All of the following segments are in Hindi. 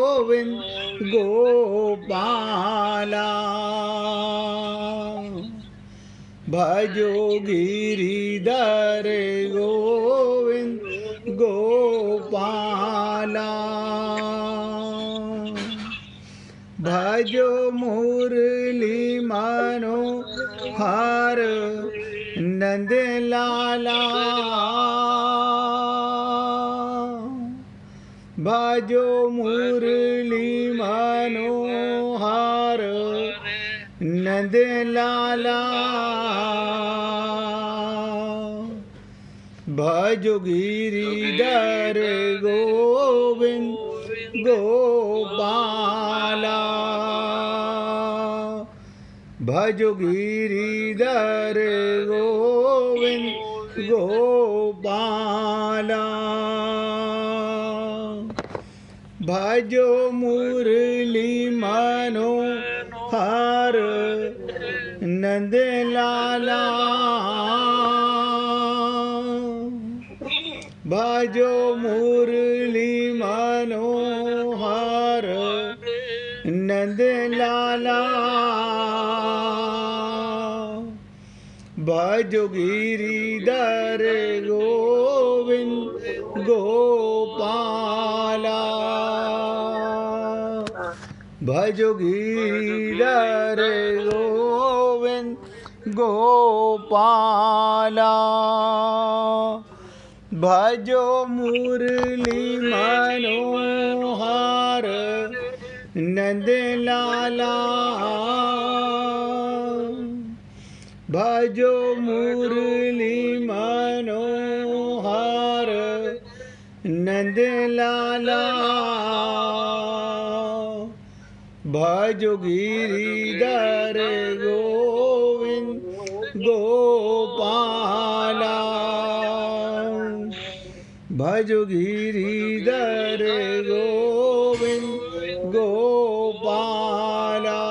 गोविंद गोपाला भजो गिरिधर गोविंद गोपाला भजो मुरली मनोहर नंद लाला भजो मुरली मनोहर नंद लाला भजो गिरिधर गोविंद गोपाला भजो गिरिधर गोविंद गोपाला भजो मुरली मनोहर नंद लाला भजो मुरली मनोहर नंद लाला भजो गिरिधर गोविंद गोपाला भजो गिरिधर गोविंद गोपाला भजो मुरली मनोहर नंद लाला भजो मुरली मनोहर नंद लाला भजो गिरिधर गोविंद गोपाला भजो गिरिधर गोविंद गोपाला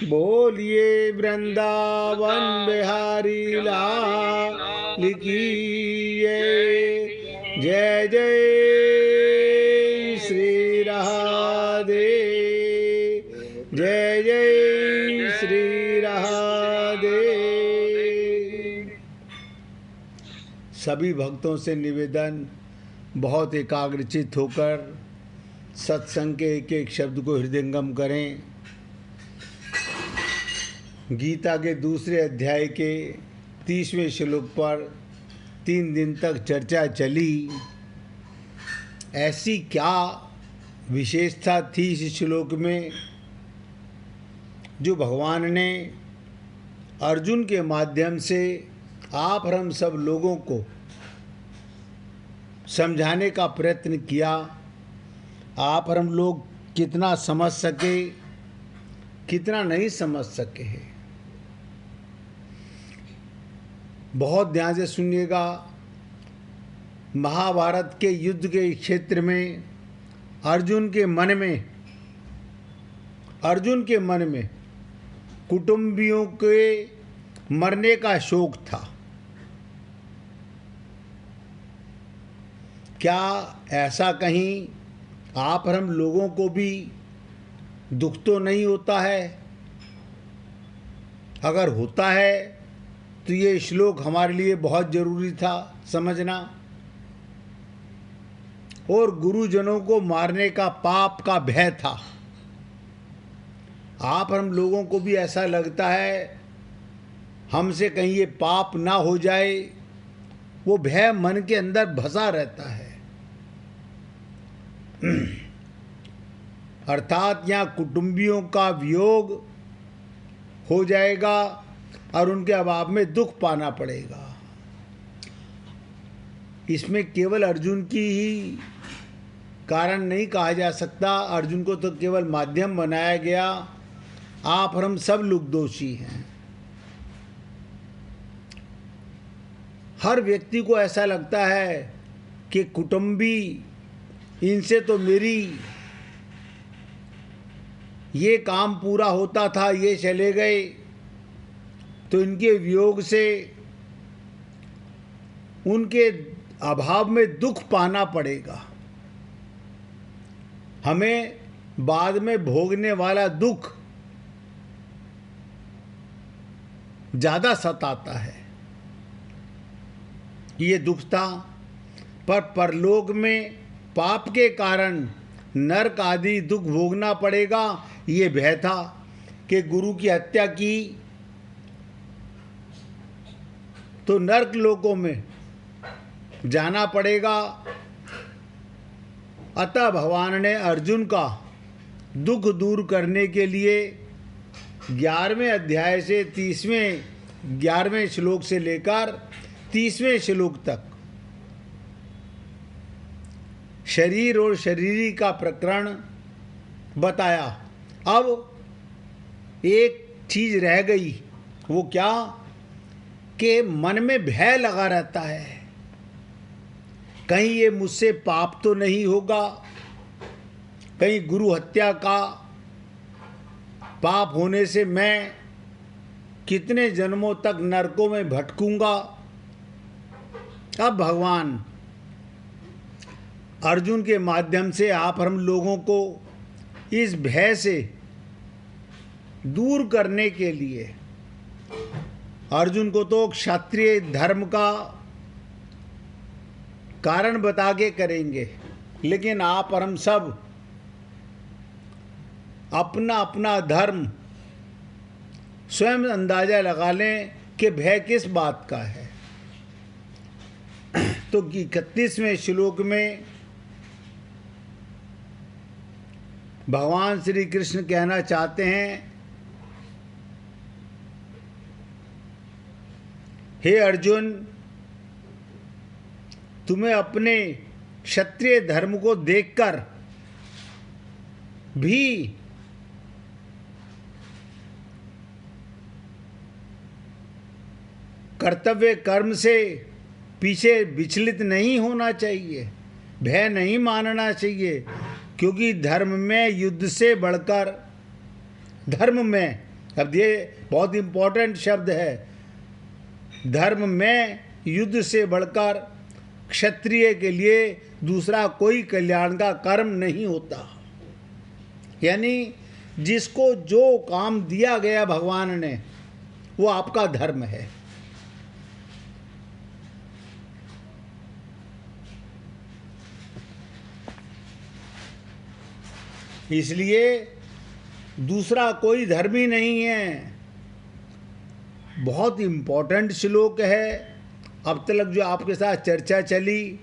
बोलिए वृंदावन बिहारी लाल की जय जय श्री राधे जय जय श्री राधे। सभी भक्तों से निवेदन, बहुत एकाग्रचित होकर सत्संग के एक एक शब्द को हृदयंगम करें। गीता के दूसरे अध्याय के 30वें श्लोक पर 3 दिन तक चर्चा चली। ऐसी क्या विशेषता थी इस श्लोक में जो भगवान ने अर्जुन के माध्यम से आप और हम सब लोगों को समझाने का प्रयत्न किया। आप और हम लोग कितना समझ सके, कितना नहीं समझ सके हैं। बहुत ध्यान से सुनिएगा। महाभारत के युद्ध के क्षेत्र में अर्जुन के मन में कुटुंबियों के मरने का शोक था। क्या ऐसा कहीं आप और हम लोगों को भी दुख तो नहीं होता है? अगर होता है तो ये श्लोक हमारे लिए बहुत जरूरी था समझना। और गुरुजनों को मारने का पाप का भय था। आप हम लोगों को भी ऐसा लगता है हमसे कहीं ये पाप ना हो जाए, वो भय मन के अंदर बसा रहता है। अर्थात यहाँ कुटुंबियों का वियोग हो जाएगा और उनके अभाव में दुख पाना पड़ेगा। इसमें केवल अर्जुन की ही कारण नहीं कहा जा सकता। अर्जुन को तो केवल माध्यम बनाया गया। आप और हम सब लोग दोषी हैं। हर व्यक्ति को ऐसा लगता है कि कुटुंबी, इनसे तो मेरी ये काम पूरा होता था, ये चले गए, तो इनके वियोग से उनके अभाव में दुख पाना पड़ेगा। हमें बाद में भोगने वाला दुख ज़्यादा सताता है। ये दुख था, पर परलोक में पाप के कारण नरक आदि दुख भोगना पड़ेगा, ये भय था कि गुरु की हत्या की तो नरक लोकों में जाना पड़ेगा। अतः भगवान ने अर्जुन का दुख दूर करने के लिए 11वें अध्याय से 11वें श्लोक से लेकर 30वें श्लोक तक शरीर और शरीरी का प्रकरण बताया। अब एक चीज रह गई, वो क्या कि मन में भय लगा रहता है, कहीं ये मुझसे पाप तो नहीं होगा, कहीं गुरु हत्या का पाप होने से मैं कितने जन्मों तक नरकों में भटकूंगा। अब भगवान अर्जुन के माध्यम से आप हम लोगों को इस भय से दूर करने के लिए, अर्जुन को तो क्षत्रिय धर्म का कारण बता के करेंगे, लेकिन आप और हम सब अपना अपना धर्म स्वयं अंदाजा लगा लें कि भय किस बात का है। तो 31वें श्लोक में भगवान श्री कृष्ण कहना चाहते हैं, हे अर्जुन, तुम्हें अपने क्षत्रिय धर्म को देखकर भी कर्तव्य कर्म से पीछे विचलित नहीं होना चाहिए, भय नहीं मानना चाहिए, क्योंकि धर्म में युद्ध से बढ़कर, धर्म में, अब ये बहुत इम्पोर्टेंट शब्द है, धर्म में युद्ध से बढ़कर क्षत्रिय के लिए दूसरा कोई कल्याण का कर्म नहीं होता। यानी जिसको जो काम दिया गया भगवान ने, वो आपका धर्म है। इसलिए दूसरा कोई धर्म ही नहीं है। बहुत इम्पोर्टेंट श्लोक है। अब तक जो आपके साथ चर्चा चली,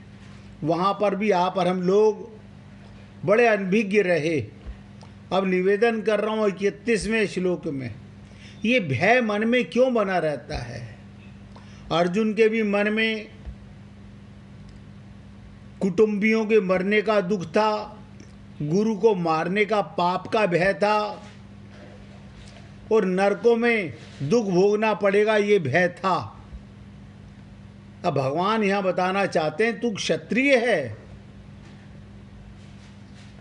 वहाँ पर भी आप और हम लोग बड़े अनभिज्ञ रहे। अब निवेदन कर रहा हूँ 31वें श्लोक में, ये भय मन में क्यों बना रहता है? अर्जुन के भी मन में कुटुंबियों के मरने का दुख था, गुरु को मारने का पाप का भय था, और नरकों में दुख भोगना पड़ेगा ये भय था। अब भगवान यहां बताना चाहते हैं, तू क्षत्रिय है,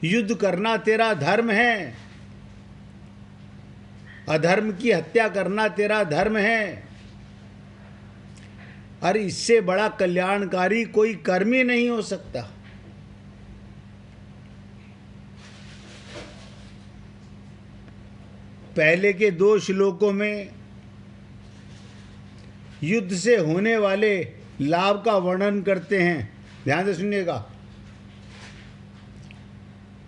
युद्ध करना तेरा धर्म है, अधर्म की हत्या करना तेरा धर्म है, और इससे बड़ा कल्याणकारी कोई कर्म ही नहीं हो सकता। पहले के 2 श्लोकों में युद्ध से होने वाले लाभ का वर्णन करते हैं, ध्यान से सुनिएगा।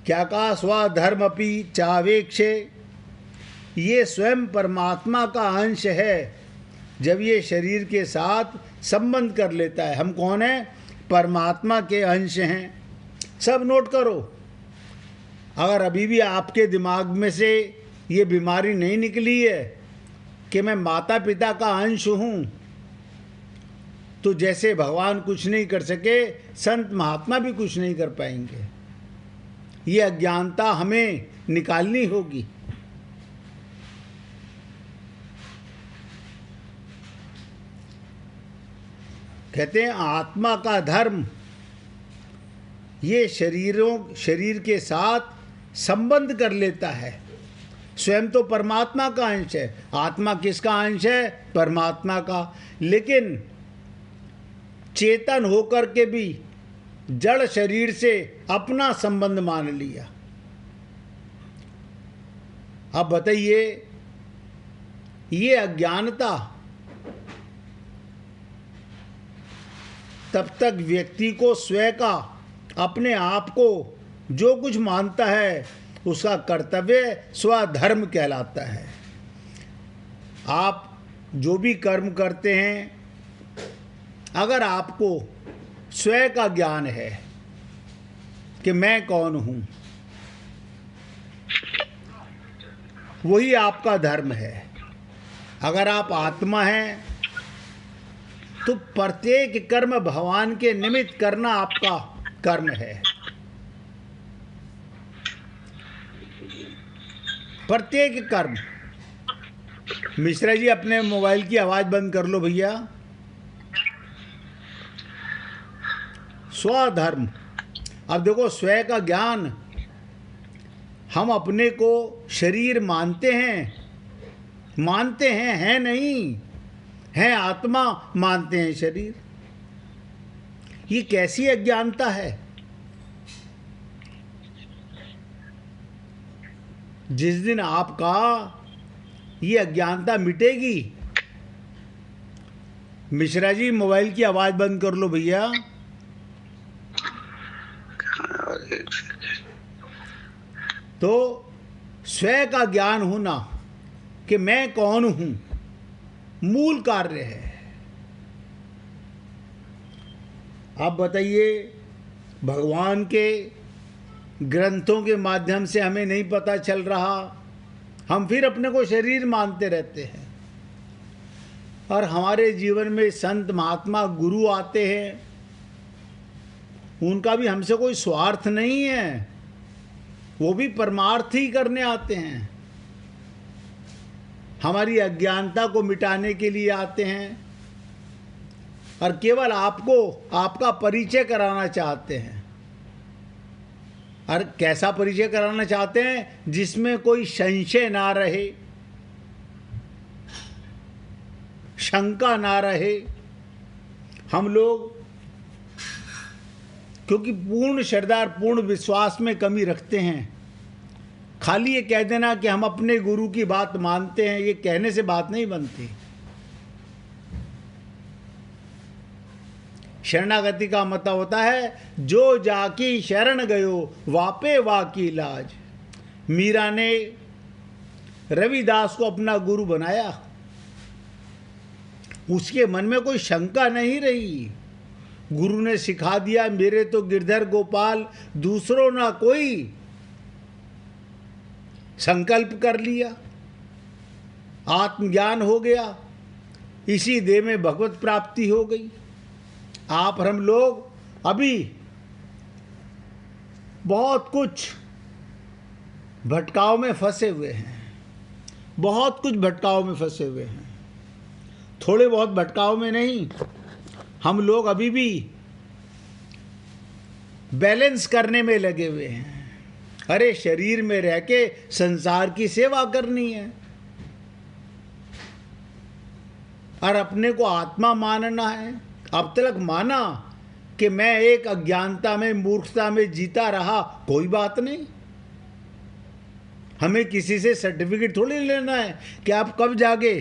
क्या कहा? स्वधर्मपि चावेक्षे, ये स्वयं परमात्मा का अंश है जब ये शरीर के साथ संबंध कर लेता है। हम कौन हैं? परमात्मा के अंश हैं। सब नोट करो। अगर अभी भी आपके दिमाग में से ये बीमारी नहीं निकली है कि मैं माता पिता का अंश हूँ, तो जैसे भगवान कुछ नहीं कर सके, संत महात्मा भी कुछ नहीं कर पाएंगे। ये अज्ञानता हमें निकालनी होगी। कहते हैं आत्मा का धर्म ये शरीर के साथ संबंध कर लेता है। स्वयं तो परमात्मा का अंश है। आत्मा किसका अंश है? परमात्मा का। लेकिन चेतन होकर के भी जड़ शरीर से अपना संबंध मान लिया। अब बताइए, ये अज्ञानता तब तक व्यक्ति को स्वयं का, अपने आप को जो कुछ मानता है उसका कर्तव्य स्वधर्म कहलाता है। आप जो भी कर्म करते हैं, अगर आपको स्वयं का ज्ञान है कि मैं कौन हूँ, वही आपका धर्म है। अगर आप आत्मा हैं तो प्रत्येक कर्म भगवान के निमित्त करना आपका कर्म है। प्रत्येक कर्म। मिश्रा जी, अपने मोबाइल की आवाज बंद कर लो भैया। स्वधर्म। अब देखो, स्वयं का ज्ञान, हम अपने को शरीर मानते हैं, है नहीं, है आत्मा, मानते हैं शरीर। ये कैसी अज्ञानता है? जिस दिन आपका ये अज्ञानता मिटेगी, मिश्रा जी मोबाइल की आवाज बंद कर लो भैया। तो स्वयं का ज्ञान होना कि मैं कौन हूं, मूल कार्य है। आप बताइए, भगवान के ग्रंथों के माध्यम से हमें नहीं पता चल रहा, हम फिर अपने को शरीर मानते रहते हैं। और हमारे जीवन में संत महात्मा गुरु आते हैं, उनका भी हमसे कोई स्वार्थ नहीं है, वो भी परमार्थ ही करने आते हैं। हमारी अज्ञानता को मिटाने के लिए आते हैं और केवल आपको आपका परिचय कराना चाहते हैं। और कैसा परिचय कराना चाहते हैं? जिसमें कोई संशय ना रहे, शंका ना रहे। हम लोग क्योंकि पूर्ण श्रद्धा और पूर्ण विश्वास में कमी रखते हैं। खाली ये कह देना कि हम अपने गुरु की बात मानते हैं, ये कहने से बात नहीं बनती। शरणागति का मतलब होता है, जो जाकी शरण गयो वापे वाकी लाज। मीरा ने रविदास को अपना गुरु बनाया, उसके मन में कोई शंका नहीं रही। गुरु ने सिखा दिया, मेरे तो गिरधर गोपाल दूसरों ना कोई। संकल्प कर लिया, आत्मज्ञान हो गया, इसी देह में भगवत प्राप्ति हो गई। आप और हम लोग अभी बहुत कुछ भटकाव में फंसे हुए हैं, बहुत कुछ भटकाव में फंसे हुए हैं। थोड़े बहुत भटकाव में नहीं, हम लोग अभी भी बैलेंस करने में लगे हुए हैं। अरे शरीर में रह के संसार की सेवा करनी है और अपने को आत्मा मानना है। अब तक माना कि मैं एक अज्ञानता में, मूर्खता में जीता रहा, कोई बात नहीं। हमें किसी से सर्टिफिकेट थोड़ी लेना है कि आप कब जागे।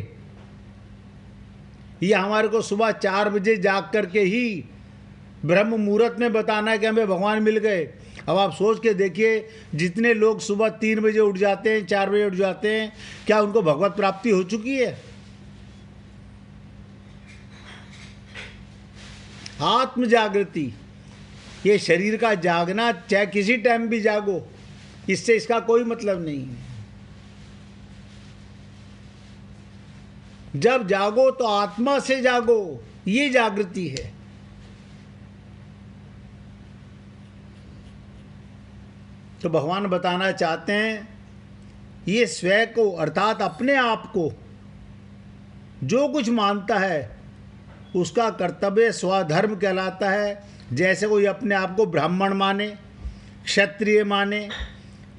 ये हमारे को सुबह 4 बजे जाग करके ही ब्रह्म मुहूर्त में बताना है कि हमें भगवान मिल गए। अब आप सोच के देखिए, जितने लोग सुबह 3 बजे उठ जाते हैं, 4 बजे उठ जाते हैं, क्या उनको भगवत प्राप्ति हो चुकी है? आत्म जागृति, ये शरीर का जागना, चाहे किसी टाइम भी जागो, इससे इसका कोई मतलब नहीं है। जब जागो तो आत्मा से जागो, ये जागृति है। तो भगवान बताना चाहते हैं, ये स्वयं को अर्थात अपने आप को जो कुछ मानता है उसका कर्तव्य स्वधर्म कहलाता है। जैसे कोई अपने आप को ब्राह्मण माने, क्षत्रिय माने,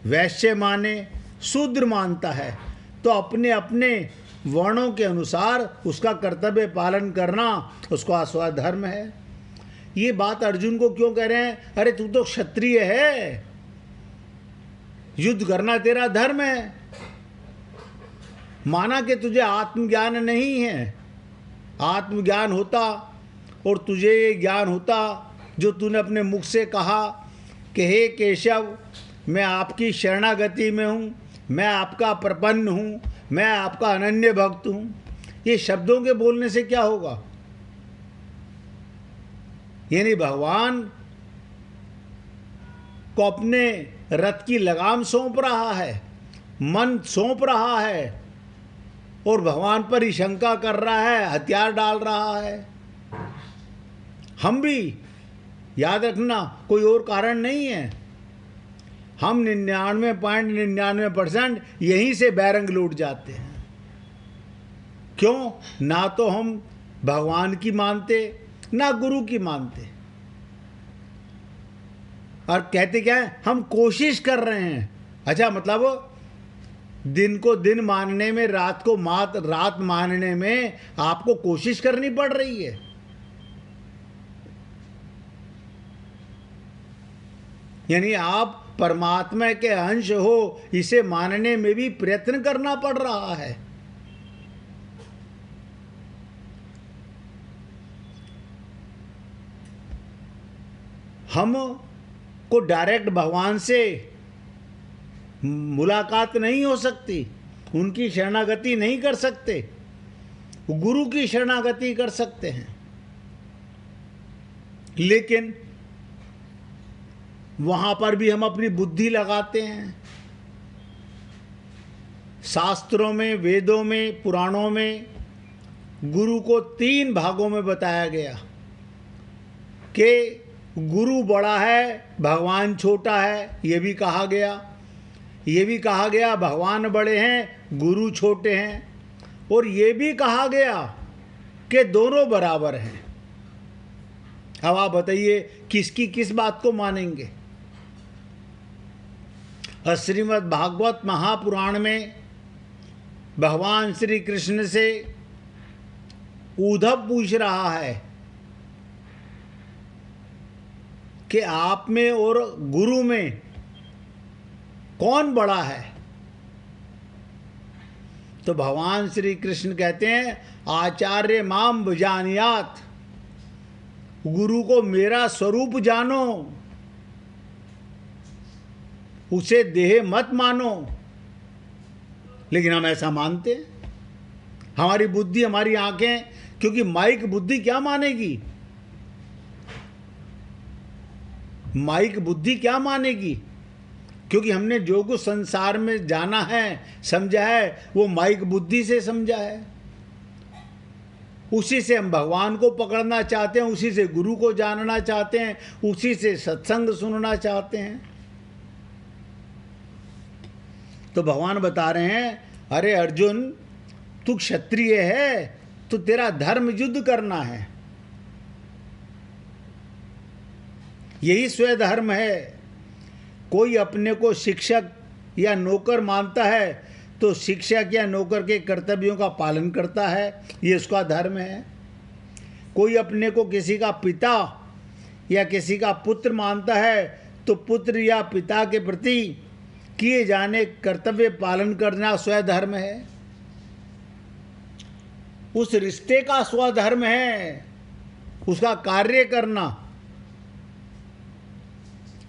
वैश्य माने, शूद्र मानता है, तो अपने अपने वर्णों के अनुसार उसका कर्तव्य पालन करना उसका स्वधर्म है। ये बात अर्जुन को क्यों कह रहे हैं? अरे तू तो क्षत्रिय है, युद्ध करना तेरा धर्म है, माना कि तुझे आत्मज्ञान नहीं है। आत्मज्ञान होता और तुझे ये ज्ञान होता जो तूने अपने मुख से कहा कि हे केशव, मैं आपकी शरणागति में हूँ, मैं आपका प्रपन्न हूँ, मैं आपका अनन्य भक्त हूँ। ये शब्दों के बोलने से क्या होगा? यानी भगवान को अपने रथ की लगाम सौंप रहा है, मन सौंप रहा है और भगवान पर ही शंका कर रहा है, हथियार डाल रहा है। हम भी याद रखना, कोई और कारण नहीं है। हम 99.99% यहीं से बैरंग लूट जाते हैं। क्यों? ना तो हम भगवान की मानते, ना गुरु की मानते, और कहते क्या है, हम कोशिश कर रहे हैं। अच्छा, मतलब दिन को दिन मानने में, रात को रात मानने में आपको कोशिश करनी पड़ रही है। यानी आप परमात्मा के अंश हो, इसे मानने में भी प्रयत्न करना पड़ रहा है। हम को डायरेक्ट भगवान से मुलाकात नहीं हो सकती, उनकी शरणागति नहीं कर सकते, गुरु की शरणागति कर सकते हैं। लेकिन वहां पर भी हम अपनी बुद्धि लगाते हैं। शास्त्रों में, वेदों में, पुराणों में गुरु को 3 भागों में बताया गया कि गुरु बड़ा है, भगवान छोटा है। ये भी कहा गया, ये भी कहा गया भगवान बड़े हैं, गुरु छोटे हैं। और ये भी कहा गया कि दोनों बराबर हैं। अब आप बताइए किसकी किस बात को मानेंगे? श्रीमद् भागवत महापुराण में भगवान श्री कृष्ण से उद्धव पूछ रहा है कि आप में और गुरु में कौन बड़ा है? तो भगवान श्री कृष्ण कहते हैं, आचार्य माम भजानियात, गुरु को मेरा स्वरूप जानो, उसे देह मत मानो। लेकिन हम ऐसा मानते हैं। हमारी बुद्धि, हमारी आंखें, क्योंकि माइक बुद्धि क्या मानेगी? माइक बुद्धि क्या मानेगी? क्योंकि हमने जो कुछ संसार में जाना है, समझा है, वो माइक बुद्धि से समझा है। उसी से हम भगवान को पकड़ना चाहते हैं, उसी से गुरु को जानना चाहते हैं, उसी से सत्संग सुनना चाहते हैं। तो भगवान बता रहे हैं, अरे अर्जुन, तू क्षत्रिय है तो तेरा धर्म युद्ध करना है, यही स्वधर्म है। कोई अपने को शिक्षक या नौकर मानता है तो शिक्षक या नौकर के कर्तव्यों का पालन करता है, ये उसका धर्म है। कोई अपने को किसी का पिता या किसी का पुत्र मानता है तो पुत्र या पिता के प्रति किए जाने कर्तव्य पालन करना स्वधर्म है, उस रिश्ते का स्वधर्म है, उसका कार्य करना।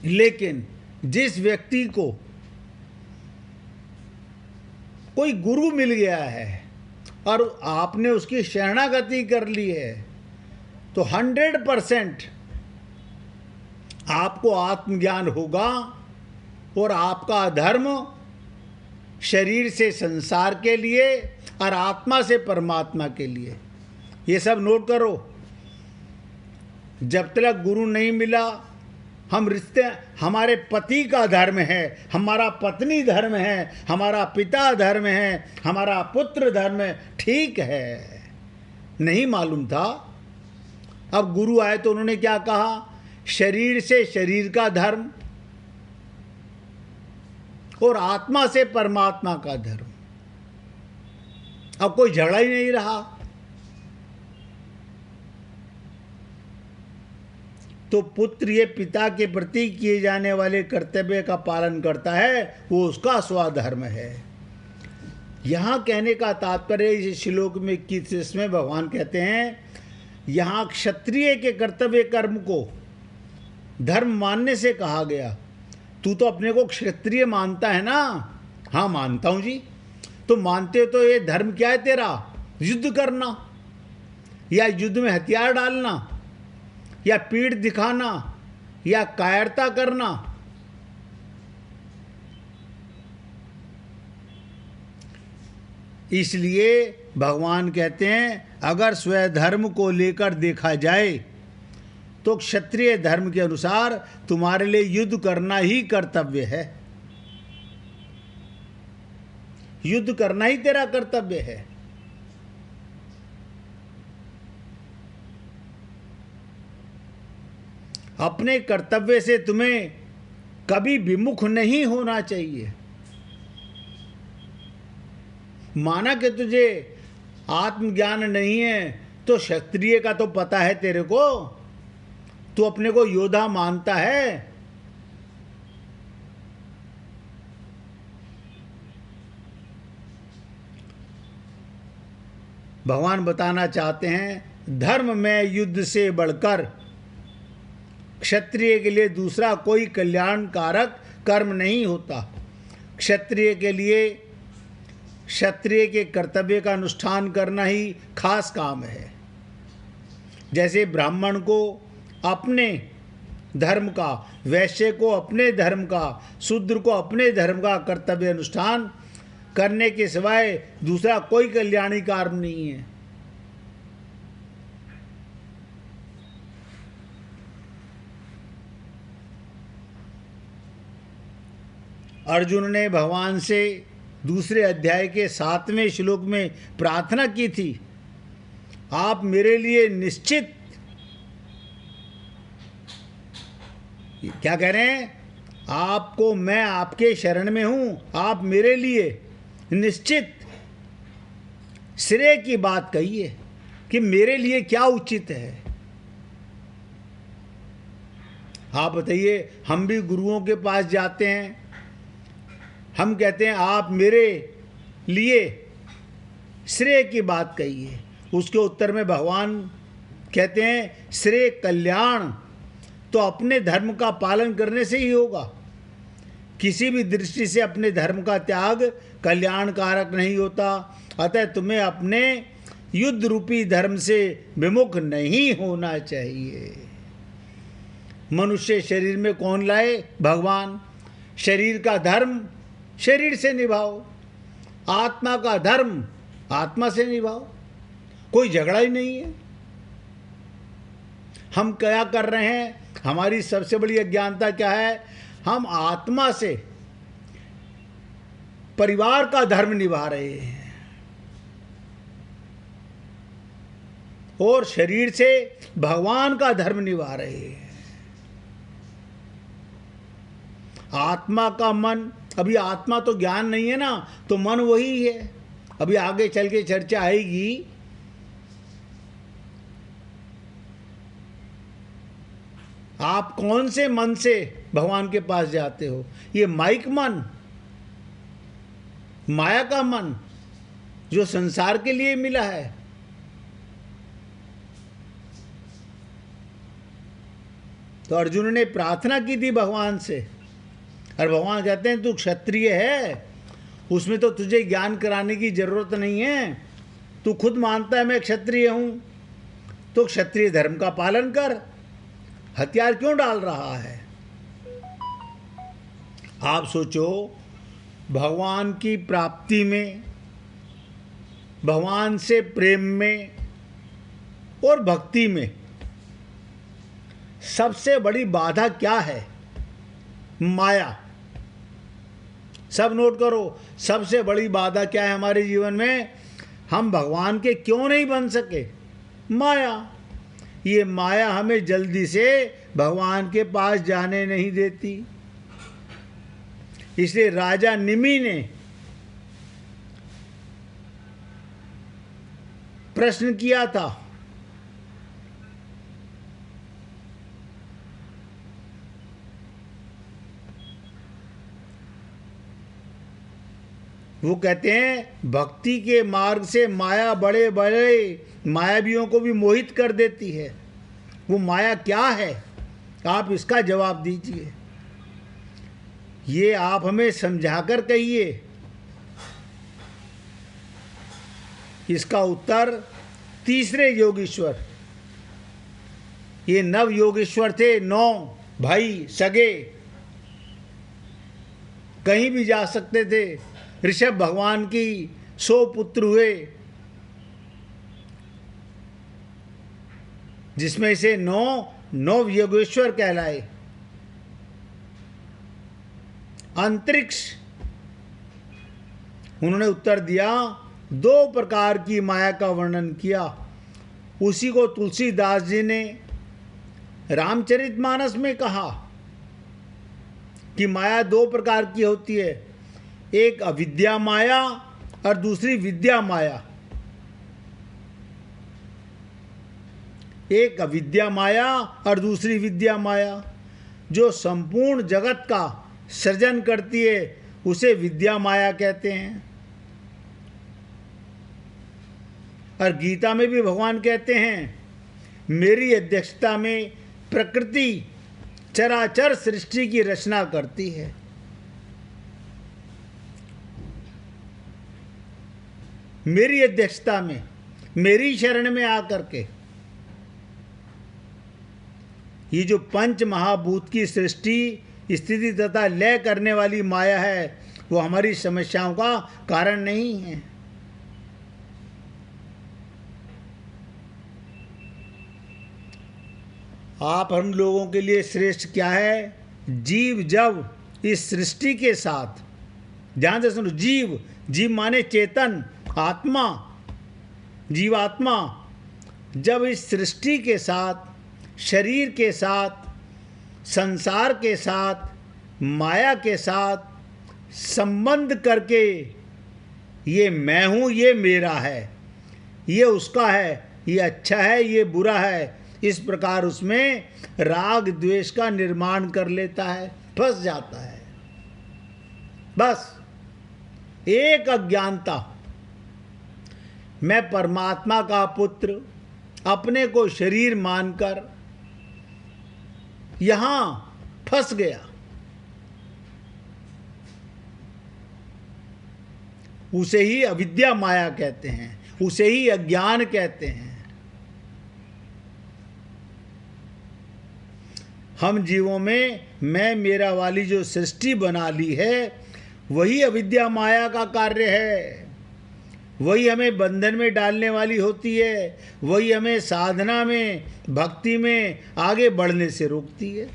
लेकिन जिस व्यक्ति को कोई गुरु मिल गया है और आपने उसकी शरणागति कर ली है, तो 100% आपको आत्मज्ञान होगा और आपका धर्म शरीर से संसार के लिए और आत्मा से परमात्मा के लिए। ये सब नोट करो। जब तक गुरु नहीं मिला, हम रिश्ते, हमारे पति का धर्म है, हमारा पत्नी धर्म है, हमारा पिता धर्म है, हमारा पुत्र धर्म है, ठीक है, नहीं मालूम था। अब गुरु आए तो उन्होंने क्या कहा? शरीर से शरीर का धर्म और आत्मा से परमात्मा का धर्म। अब कोई झगड़ा ही नहीं रहा। तो पुत्र ये पिता के प्रति किए जाने वाले कर्तव्य का पालन करता है, वो उसका स्वधर्म है। यहाँ कहने का तात्पर्य इस श्लोक में इसमें भगवान कहते हैं, यहाँ क्षत्रिय के कर्तव्य कर्म को धर्म मानने से कहा गया। तू तो अपने को क्षत्रिय मानता है ना? हाँ मानता हूँ जी। तो मानते तो ये धर्म क्या है तेरा? युद्ध करना, या युद्ध में हथियार डालना, या पीठ दिखाना, या कायरता करना। इसलिए भगवान कहते हैं अगर स्वधर्म को लेकर देखा जाए तो क्षत्रिय धर्म के अनुसार तुम्हारे लिए युद्ध करना ही कर्तव्य है। युद्ध करना ही तेरा कर्तव्य है। अपने कर्तव्य से तुम्हें कभी विमुख नहीं होना चाहिए। माना कि तुझे आत्मज्ञान नहीं है तो क्षत्रिय का तो पता है तेरे को, तू अपने को योद्धा मानता है। भगवान बताना चाहते हैं धर्म में युद्ध से बढ़कर क्षत्रिय के लिए दूसरा कोई कल्याणकारक कर्म नहीं होता। क्षत्रिय के लिए क्षत्रिय के कर्तव्य का अनुष्ठान करना ही खास काम है। जैसे ब्राह्मण को अपने धर्म का, वैश्य को अपने धर्म का, शूद्र को अपने धर्म का कर्तव्य अनुष्ठान करने के सिवाय दूसरा कोई कल्याणी कार्य नहीं है। अर्जुन ने भगवान से दूसरे अध्याय के 7वें श्लोक में प्रार्थना की थी, आप मेरे लिए निश्चित, क्या कह रहे हैं, आपको, मैं आपके शरण में हूं, आप मेरे लिए निश्चित श्रेय की बात कहिए कि मेरे लिए क्या उचित है। आप बताइए, हम भी गुरुओं के पास जाते हैं, हम कहते हैं आप मेरे लिए श्रेय की बात कहिए। उसके उत्तर में भगवान कहते हैं श्रेय कल्याण तो अपने धर्म का पालन करने से ही होगा। किसी भी दृष्टि से अपने धर्म का त्याग कल्याणकारक नहीं होता। अतः तुम्हें अपने युद्ध रूपी धर्म से विमुख नहीं होना चाहिए। मनुष्य शरीर में कौन लाए? भगवान। शरीर का धर्म शरीर से निभाओ, आत्मा का धर्म आत्मा से निभाओ। कोई झगड़ा ही नहीं है। हम क्या कर रहे हैं? हमारी सबसे बड़ी अज्ञानता क्या है? हम आत्मा से परिवार का धर्म निभा रहे हैं और शरीर से भगवान का धर्म निभा रहे हैं। आत्मा का मन, अभी आत्मा तो ज्ञान नहीं है ना, तो मन वही है। अभी आगे चल के चर्चा आएगी। आप कौन से मन से भगवान के पास जाते हो? ये माइक मन, माया का मन जो संसार के लिए मिला है। तो अर्जुन ने प्रार्थना की थी भगवान से, और भगवान कहते हैं तू क्षत्रिय है, उसमें तो तुझे ज्ञान कराने की जरूरत नहीं है। तू खुद मानता है मैं क्षत्रिय हूं, तो क्षत्रिय धर्म का पालन कर। हथियार क्यों डाल रहा है? आप सोचो, भगवान की प्राप्ति में, भगवान से प्रेम में और भक्ति में सबसे बड़ी बाधा क्या है? माया। सब नोट करो, सबसे बड़ी बाधा क्या है हमारे जीवन में? हम भगवान के क्यों नहीं बन सके? माया। ये माया हमें जल्दी से भगवान के पास जाने नहीं देती। इसलिए राजा निमि ने प्रश्न किया था, वो कहते हैं भक्ति के मार्ग से माया बड़े बड़े मायावियों को भी मोहित कर देती है। वो माया क्या है, आप इसका जवाब दीजिए। ये आप हमें समझाकर कहिए। इसका उत्तर तीसरे योगेश्वर, ये नव योगेश्वर थे, 9 भाई सगे, कहीं भी जा सकते थे। ऋषभ भगवान की 100 पुत्र हुए, जिसमें से 9 योगेश्वर कहलाए। अंतरिक्ष, उन्होंने उत्तर दिया, 2 प्रकार की माया का वर्णन किया। उसी को तुलसीदास जी ने रामचरितमानस में कहा कि माया 2 प्रकार की होती है, एक अविद्या माया और दूसरी विद्या माया। एक अविद्या माया और दूसरी विद्या माया। जो संपूर्ण जगत का सृजन करती है उसे विद्या माया कहते हैं। और गीता में भी भगवान कहते हैं, मेरी अध्यक्षता में प्रकृति चराचर सृष्टि की रचना करती है। मेरी अध्यक्षता में, मेरी शरण में आकर के ये जो पंच महाभूत की सृष्टि, स्थिति तथा लय करने वाली माया है, वो हमारी समस्याओं का कारण नहीं है। आप हम लोगों के लिए श्रेष्ठ क्या है? जीव जब इस सृष्टि के साथ, ध्यान से सुनो, जीव, जीव माने चेतन, आत्मा, जीवात्मा, जब इस सृष्टि के साथ, शरीर के साथ, संसार के साथ, माया के साथ संबंध करके ये मैं हूँ, ये मेरा है, ये उसका है, ये अच्छा है, ये बुरा है, इस प्रकार उसमें राग द्वेष का निर्माण कर लेता है, फंस जाता है। बस एक अज्ञानता, मैं परमात्मा का पुत्र अपने को शरीर मानकर यहां फंस गया। उसे ही अविद्या माया कहते हैं, उसे ही अज्ञान कहते हैं। हम जीवों में मैं मेरा वाली जो सृष्टि बना ली है, वही अविद्या माया का कार्य है। वही हमें बंधन में डालने वाली होती है, वही हमें साधना में, भक्ति में आगे बढ़ने से रोकती है।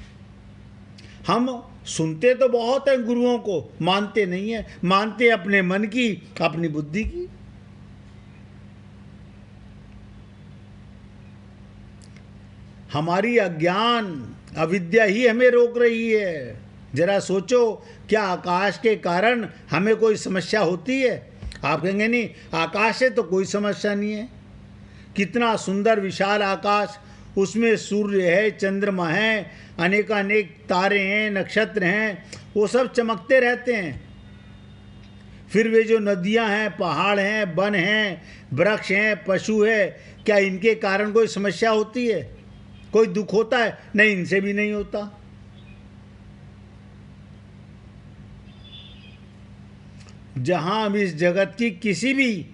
हम सुनते तो बहुत हैं गुरुओं को, मानते नहीं है। मानते अपने मन की, अपनी बुद्धि की। हमारी अज्ञान अविद्या ही हमें रोक रही है। जरा सोचो, क्या आकाश के कारण हमें कोई समस्या होती है? आप कहेंगे नहीं, आकाश से तो कोई समस्या नहीं है। कितना सुंदर विशाल आकाश, उसमें सूर्य है, चंद्रमा है, अनेकानेक तारे हैं, नक्षत्र हैं, वो सब चमकते रहते हैं। फिर वे जो नदियां हैं, पहाड़ हैं, वन हैं, वृक्ष हैं, पशु है, क्या इनके कारण कोई समस्या होती है? कोई दुख होता है? नहीं, इनसे भी नहीं होता। जहां हम इस जगत की किसी भी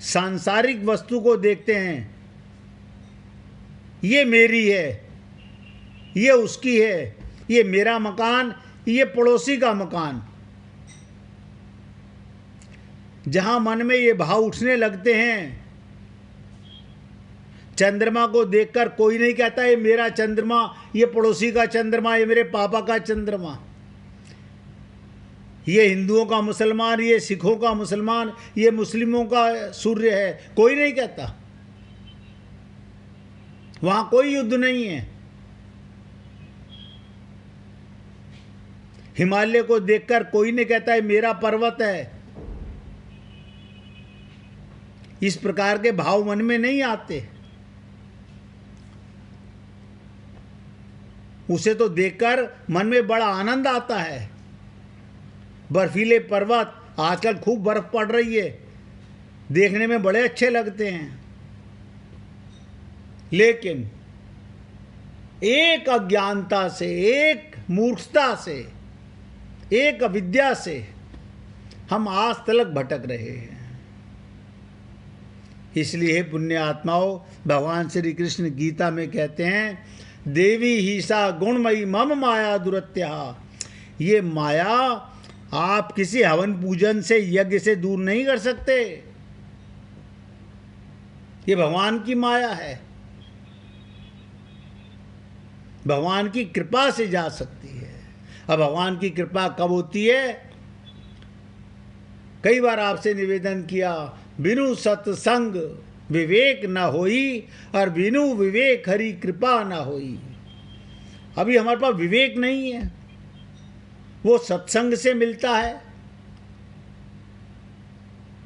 सांसारिक वस्तु को देखते हैं, ये मेरी है, ये उसकी है, ये मेरा मकान, ये पड़ोसी का मकान। जहां मन में ये भाव उठने लगते हैं, चंद्रमा को देखकर कोई नहीं कहता ये मेरा चंद्रमा, ये पड़ोसी का चंद्रमा, ये मेरे पापा का चंद्रमा, ये हिंदुओं का मुसलमान, ये सिखों का मुसलमान, ये मुस्लिमों का सूर्य है, कोई नहीं कहता। वहां कोई युद्ध नहीं है। हिमालय को देखकर कोई नहीं कहता है मेरा पर्वत है। इस प्रकार के भाव मन में नहीं आते। उसे तो देखकर मन में बड़ा आनंद आता है। बर्फीले पर्वत, आजकल खूब बर्फ पड़ रही है, देखने में बड़े अच्छे लगते हैं, लेकिन एक अज्ञानता से, एक मूर्खता से, एक अविद्या से हम आज तलक भटक रहे हैं। इसलिए पुण्य आत्माओं, भगवान श्री कृष्ण गीता में कहते हैं, देवी ही सा गुणमयी मम माया दुरत्या। ये माया आप किसी हवन पूजन से, यज्ञ से दूर नहीं कर सकते। ये भगवान की माया है, भगवान की कृपा से जा सकती है। अब भगवान की कृपा कब होती है? कई बार आपसे निवेदन किया, बिनु सत्संग विवेक न होई, और बिनु विवेक हरि कृपा न होई। अभी हमारे पास विवेक नहीं है, वो सत्संग से मिलता है,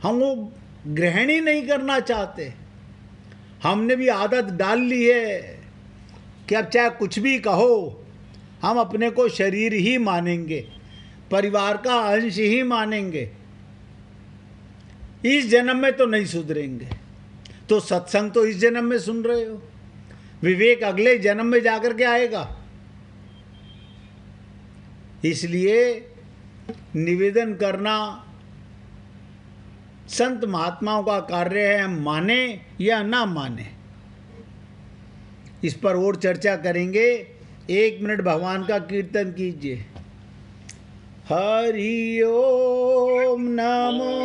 हम वो ग्रहण ही नहीं करना चाहते। हमने भी आदत डाल ली है कि अब चाहे कुछ भी कहो, हम अपने को शरीर ही मानेंगे, परिवार का अंश ही मानेंगे, इस जन्म में तो नहीं सुधरेंगे। तो सत्संग तो इस जन्म में सुन रहे हो, विवेक अगले जन्म में जाकर के आएगा। इसलिए निवेदन करना संत महात्माओं का कार्य है, हम माने या ना माने। इस पर और चर्चा करेंगे। 1 मिनट भगवान का कीर्तन कीजिए। हरि ओम नमो